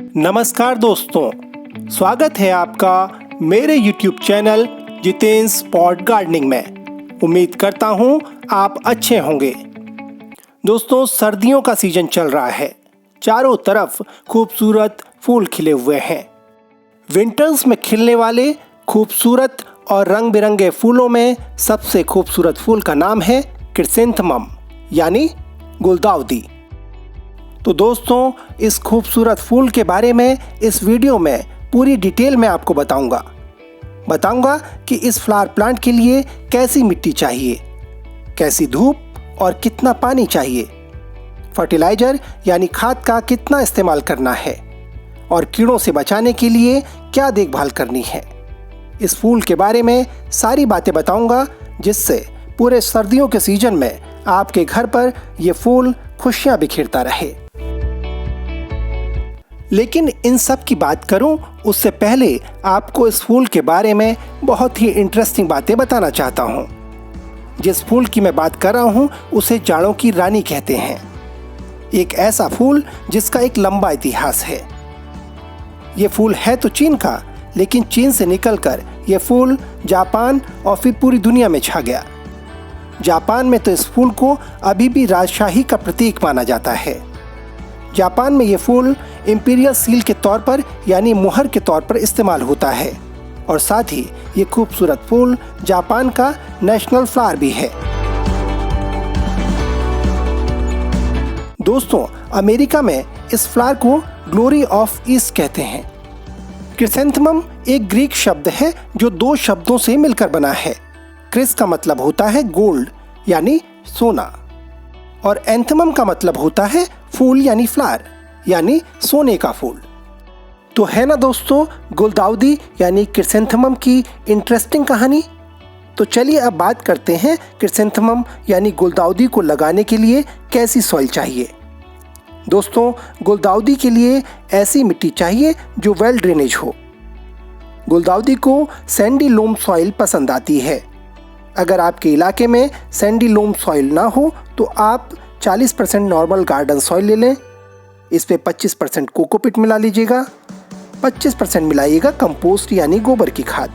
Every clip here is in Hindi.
नमस्कार दोस्तों, स्वागत है आपका मेरे YouTube channel Jitendra spot gardening में। उम्मीद करता हूँ आप अच्छे होंगे। दोस्तों, सर्दियों का सीजन चल रहा है। चारों तरफ खूबसूरत फूल खिले हुए हैं। विंटर्स में खिलने वाले खूबसूरत और रंग बिरंगे फूलों में सबसे खूबसूरत फूल का नाम है क्रिसैंथेमम यानी गुलदाउदी। तो दोस्तों, इस खूबसूरत फूल के बारे में इस वीडियो में पूरी डिटेल में आपको बताऊंगा कि इस फ्लावर प्लांट के लिए कैसी मिट्टी चाहिए, कैसी धूप और कितना पानी चाहिए, फर्टिलाइजर यानी खाद का कितना इस्तेमाल करना है और कीड़ों से बचाने के लिए क्या देखभाल करनी है। इस फूल के बारे में सारी बातें बताऊंगा, जिससे पूरे सर्दियों के सीजन में आपके घर पर यह फूल खुशियां बिखेरता रहे। लेकिन इन सब की बात करूं उससे पहले आपको इस फूल के बारे में बहुत ही इंटरेस्टिंग बातें बताना चाहता हूं। जिस फूल की मैं बात कर रहा हूं उसे जाड़ों की रानी कहते हैं। एक ऐसा फूल जिसका एक लंबा इतिहास है। ये फूल है तो चीन का, लेकिन चीन से निकलकर यह फूल जापान और फिर पूरी दुनिया में छा गया। जापान में तो इस फूल को अभी भी राजशाही का प्रतीक माना जाता है। जापान में ये फूल इंपीरियल सील के तौर पर यानी मुहर के तौर पर इस्तेमाल होता है और साथ ही ये खूबसूरत फूल जापान का नेशनल फ्लावर भी है। दोस्तों, अमेरिका में इस फ्लावर को ग्लोरी ऑफ ईस्ट कहते हैं। क्रिसैंथेमम एक ग्रीक शब्द है जो दो शब्दों से मिलकर बना है। क्रिस का मतलब होता है गोल्ड यानी सोना और एंथेमम का मतलब होता है फूल यानी फ्लावर यानी सोने का फूल। तो है ना दोस्तों गुलदाउदी यानी क्रिसैंथेमम की इंटरेस्टिंग कहानी। तो चलिए अब बात करते हैं क्रिसैंथेमम यानी गुलदाउदी को लगाने के लिए कैसी सॉइल चाहिए। दोस्तों, गुलदाउदी के लिए ऐसी मिट्टी चाहिए जो वेल ड्रेनेज हो। गुलदाउदी को सैंडी लोम सॉइल पसंद आती है। अगर आपके इलाके में सैंडी लोम सॉइल ना हो तो आप 40% नॉर्मल गार्डन सॉइल ले लें। इस पे 25% कोकोपीट मिला लीजिएगा, 25% मिलाइएगा कंपोस्ट यानी गोबर की खाद।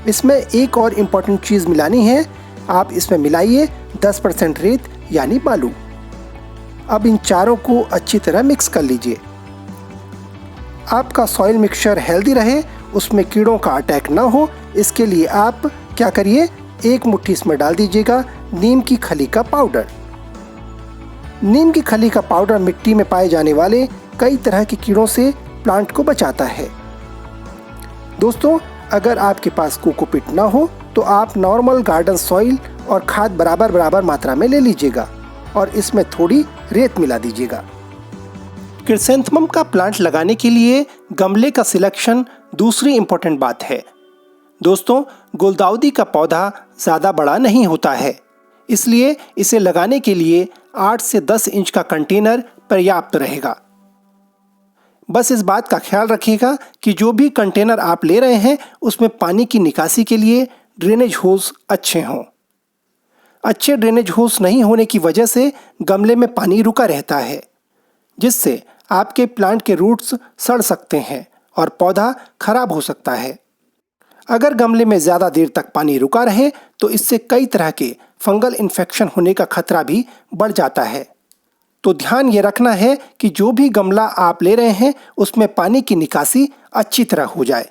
इसमें एक और इम्पॉर्टेंट चीज़ मिलानी है, आप इसमें मिलाइए 10% रेत यानी बालू। अब इन चारों को अच्छी तरह मिक्स कर लीजिए। आपका सॉइल मिक्सचर हेल्दी रहे, उसमें कीड़ों का अटैक ना हो, इसके लिए आप क्या करिए, एक मुट्ठी इसमें डाल दीजिएगा नीम की खली का पाउडर। नीम की खली का पाउडर मिट्टी में पाए जाने वाले कई तरह के कीड़ों से प्लांट को बचाता है। दोस्तों, अगर आपके पास कोकोपीट ना हो तो आप नॉर्मल गार्डन सॉइल और खाद बराबर मात्रा में ले लीजिएगा और इसमें थोड़ी रेत मिला दीजिएगा। क्रिसैंथेमम का प्लांट लगाने के लिए गमले का सिलेक्शन दूसरी इंपॉर्टेंट बात है। दोस्तों, गुलदाउदी का पौधा ज़्यादा बड़ा नहीं होता है, इसलिए इसे लगाने के लिए 8 से 10 इंच का कंटेनर पर्याप्त रहेगा। बस इस बात का ख्याल रखिएगा कि जो भी कंटेनर आप ले रहे हैं उसमें पानी की निकासी के लिए ड्रेनेज होज अच्छे हों। अच्छे ड्रेनेज होज नहीं होने की वजह से गमले में पानी रुका रहता है, जिससे आपके प्लांट के रूट्स सड़ सकते हैं और पौधा खराब हो सकता है। अगर गमले में ज़्यादा देर तक पानी रुका रहे तो इससे कई तरह के फंगल इन्फेक्शन होने का खतरा भी बढ़ जाता है। तो ध्यान ये रखना है कि जो भी गमला आप ले रहे हैं उसमें पानी की निकासी अच्छी तरह हो जाए।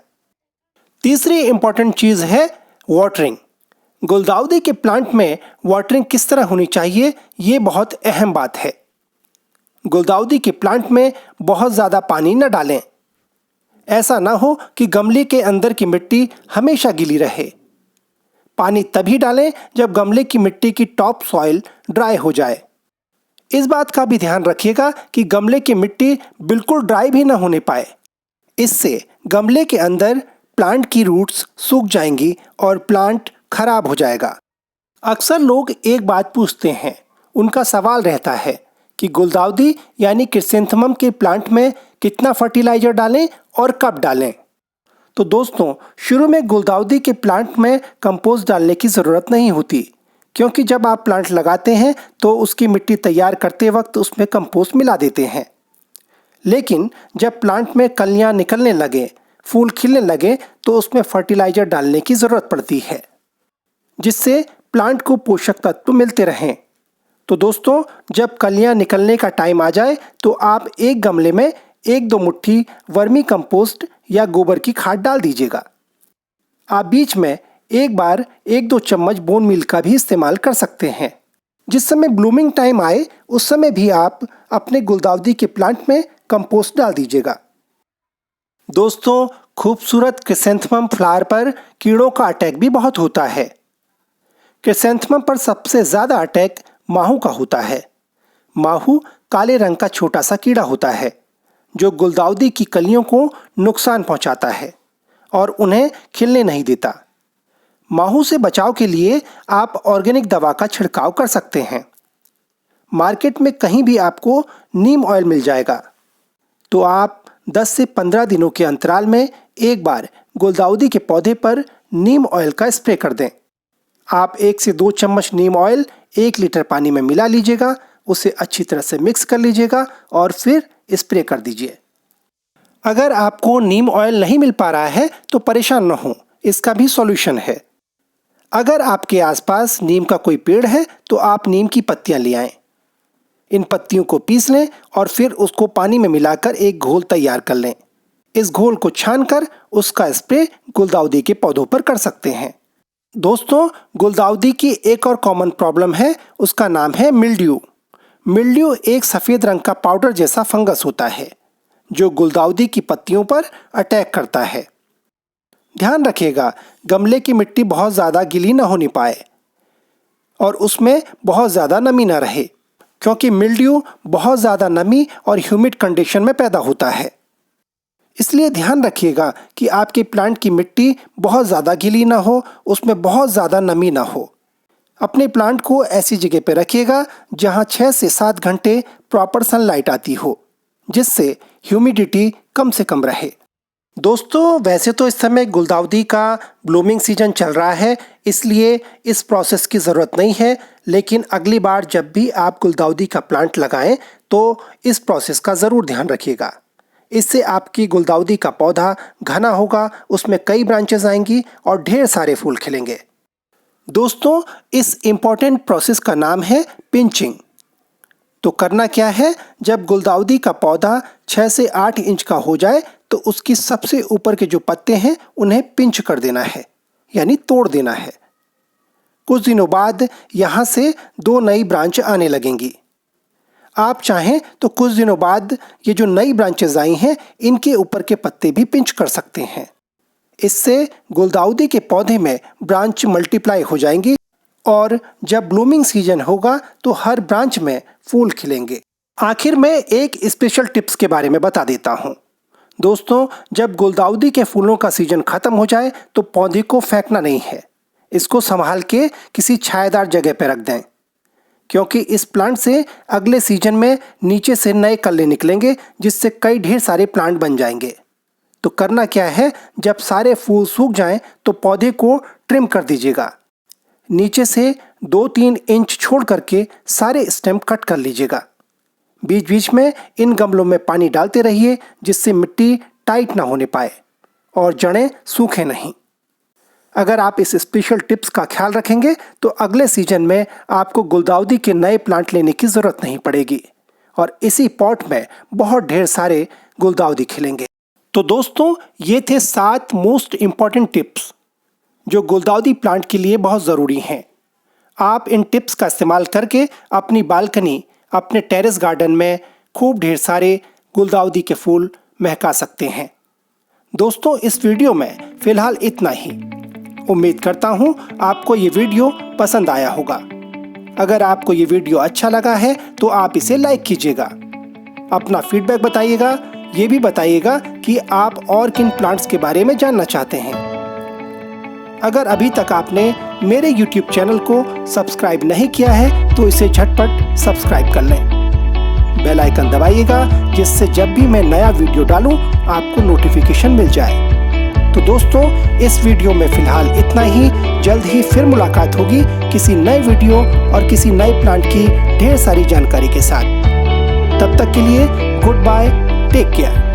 तीसरी इंपॉर्टेंट चीज़ है वाटरिंग। गुलदाउदी के प्लांट में वाटरिंग किस तरह होनी चाहिए, ये बहुत अहम बात है। गुलदाउदी के प्लांट में बहुत ज़्यादा पानी न डालें। ऐसा ना हो कि गमले के अंदर की मिट्टी हमेशा गीली रहे। पानी तभी डालें जब गमले की मिट्टी की टॉप सॉइल ड्राई हो जाए। इस बात का भी ध्यान रखिएगा कि गमले की मिट्टी बिल्कुल ड्राई भी ना होने पाए। इससे गमले के अंदर प्लांट की रूट्स सूख जाएंगी और प्लांट खराब हो जाएगा। अक्सर लोग एक बात पूछते हैं, उनका सवाल रहता है कि गुलदाउदी यानी क्रिसैंथेमम के प्लांट में कितना फर्टिलाइजर डालें और कब डालें। तो दोस्तों, शुरू में गुलदाउदी के प्लांट में कंपोस्ट डालने की ज़रूरत नहीं होती, क्योंकि जब आप प्लांट लगाते हैं तो उसकी मिट्टी तैयार करते वक्त उसमें कंपोस्ट मिला देते हैं। लेकिन जब प्लांट में कलियां निकलने लगे, फूल खिलने लगे, तो उसमें फर्टिलाइजर डालने की ज़रूरत पड़ती है, जिससे प्लांट को पोषक तत्व मिलते रहें। तो दोस्तों, जब कलियां निकलने का टाइम आ जाए तो आप एक गमले में 1-2 मुट्ठी वर्मी कंपोस्ट या गोबर की खाद डाल दीजिएगा। आप बीच में एक बार 1-2 चम्मच बोन मील का भी इस्तेमाल कर सकते हैं। जिस समय ब्लूमिंग टाइम आए उस समय भी आप अपने गुलदाउदी के प्लांट में कंपोस्ट डाल दीजिएगा। दोस्तों, खूबसूरत क्रिसैंथेमम फ्लावर पर कीड़ों का अटैक भी बहुत होता है। क्रिसैंथेमम पर सबसे ज़्यादा अटैक माहू का होता है। माहू काले रंग का छोटा सा कीड़ा होता है जो गुलदाउदी की कलियों को नुकसान पहुंचाता है और उन्हें खिलने नहीं देता। माहू से बचाव के लिए आप ऑर्गेनिक दवा का छिड़काव कर सकते हैं। मार्केट में कहीं भी आपको नीम ऑयल मिल जाएगा। तो आप 10 से 15 दिनों के अंतराल में एक बार गुलदाउदी के पौधे पर नीम ऑयल का स्प्रे कर दें। आप 1 से 2 चम्मच नीम ऑयल 1 लीटर पानी में मिला लीजिएगा, उसे अच्छी तरह से मिक्स कर लीजिएगा और फिर स्प्रे कर दीजिए। अगर आपको नीम ऑयल नहीं मिल पा रहा है तो परेशान न हो, इसका भी सॉल्यूशन है। अगर आपके आसपास नीम का कोई पेड़ है तो आप नीम की पत्तियां ले आएं। इन पत्तियों को पीस लें और फिर उसको पानी में मिलाकर एक घोल तैयार कर लें। इस घोल को छानकर उसका स्प्रे गुलदाउदी के पौधों पर कर सकते हैं। दोस्तों, गुलदाउदी की एक और कॉमन प्रॉब्लम है, उसका नाम है मिल्ड्यू। मिल्ड्यू एक सफ़ेद रंग का पाउडर जैसा फंगस होता है जो गुलदाउदी की पत्तियों पर अटैक करता है। ध्यान रखिएगा, गमले की मिट्टी बहुत ज़्यादा गीली न होनी पाए और उसमें बहुत ज़्यादा नमी न रहे, क्योंकि मिल्ड्यू बहुत ज़्यादा नमी और ह्यूमिड कंडीशन में पैदा होता है। इसलिए ध्यान रखिएगा कि आपके प्लांट की मिट्टी बहुत ज़्यादा गीली ना हो, उसमें बहुत ज़्यादा नमी ना हो। अपने प्लांट को ऐसी जगह पर रखिएगा जहां 6 से 7 घंटे प्रॉपर सनलाइट आती हो, जिससे ह्यूमिडिटी कम से कम रहे। दोस्तों, वैसे तो इस समय गुलदाउदी का ब्लूमिंग सीजन चल रहा है, इसलिए इस प्रोसेस की ज़रूरत नहीं है, लेकिन अगली बार जब भी आप गुलदाउदी का प्लांट लगाएं तो इस प्रोसेस का ज़रूर ध्यान रखिएगा। इससे आपकी गुलदाउदी का पौधा घना होगा, उसमें कई ब्रांचेस आएंगी और ढेर सारे फूल खिलेंगे। दोस्तों, इस इम्पॉर्टेंट प्रोसेस का नाम है पिंचिंग। तो करना क्या है, जब गुलदाउदी का पौधा 6 से 8 इंच का हो जाए तो उसकी सबसे ऊपर के जो पत्ते हैं उन्हें पिंच कर देना है, यानी तोड़ देना है। कुछ दिनों बाद यहाँ से 2 नई ब्रांच आने लगेंगी। आप चाहें तो कुछ दिनों बाद ये जो नई ब्रांचेस आई हैं इनके ऊपर के पत्ते भी पिंच कर सकते हैं। इससे गुलदाउदी के पौधे में ब्रांच मल्टीप्लाई हो जाएंगी और जब ब्लूमिंग सीजन होगा तो हर ब्रांच में फूल खिलेंगे। आखिर में एक स्पेशल टिप्स के बारे में बता देता हूँ। दोस्तों, जब गुलदाउदी के फूलों का सीजन खत्म हो जाए तो पौधे को फेंकना नहीं है, इसको संभाल के किसी छायादार जगह पर रख दें, क्योंकि इस प्लांट से अगले सीजन में नीचे से नए कल्ले निकलेंगे, जिससे कई ढेर सारे प्लांट बन जाएंगे। तो करना क्या है, जब सारे फूल सूख जाएं तो पौधे को ट्रिम कर दीजिएगा। नीचे से 2-3 इंच छोड़ करके सारे स्टेम कट कर लीजिएगा। बीच बीच में इन गमलों में पानी डालते रहिए, जिससे मिट्टी टाइट ना होने पाए और जड़ें सूखे नहीं। अगर आप इस स्पेशल टिप्स का ख्याल रखेंगे तो अगले सीजन में आपको गुलदाउदी के नए प्लांट लेने की ज़रूरत नहीं पड़ेगी और इसी पॉट में बहुत ढेर सारे गुलदाउदी खिलेंगे। तो दोस्तों, ये थे 7 मोस्ट इम्पॉर्टेंट टिप्स जो गुलदाउदी प्लांट के लिए बहुत ज़रूरी हैं। आप इन टिप्स का इस्तेमाल करके अपनी बालकनी, अपने टेरेस गार्डन में खूब ढेर सारे गुलदाउदी के फूल महका सकते हैं। दोस्तों, इस वीडियो में फ़िलहाल इतना ही। उम्मीद करता हूँ आपको ये वीडियो पसंद आया होगा। अगर आपको ये वीडियो अच्छा लगा है तो आप इसे लाइक कीजिएगा, अपना फीडबैक बताइएगा, ये भी बताइएगा कि आप और किन प्लांट्स के बारे में जानना चाहते हैं। अगर अभी तक आपने मेरे YouTube चैनल को सब्सक्राइब नहीं किया है तो इसे झटपट सब्सक्राइब कर लें। बेल आइकन दबाइएगा, जिससे जब भी मैं नया वीडियो डालूं आपको नोटिफिकेशन मिल जाए। तो दोस्तों, इस वीडियो में फ़िलहाल इतना ही। जल्द ही फिर मुलाकात होगी किसी नए वीडियो और किसी नए प्लांट की ढेर सारी जानकारी के साथ। तब तक के लिए गुड बाय। Take care.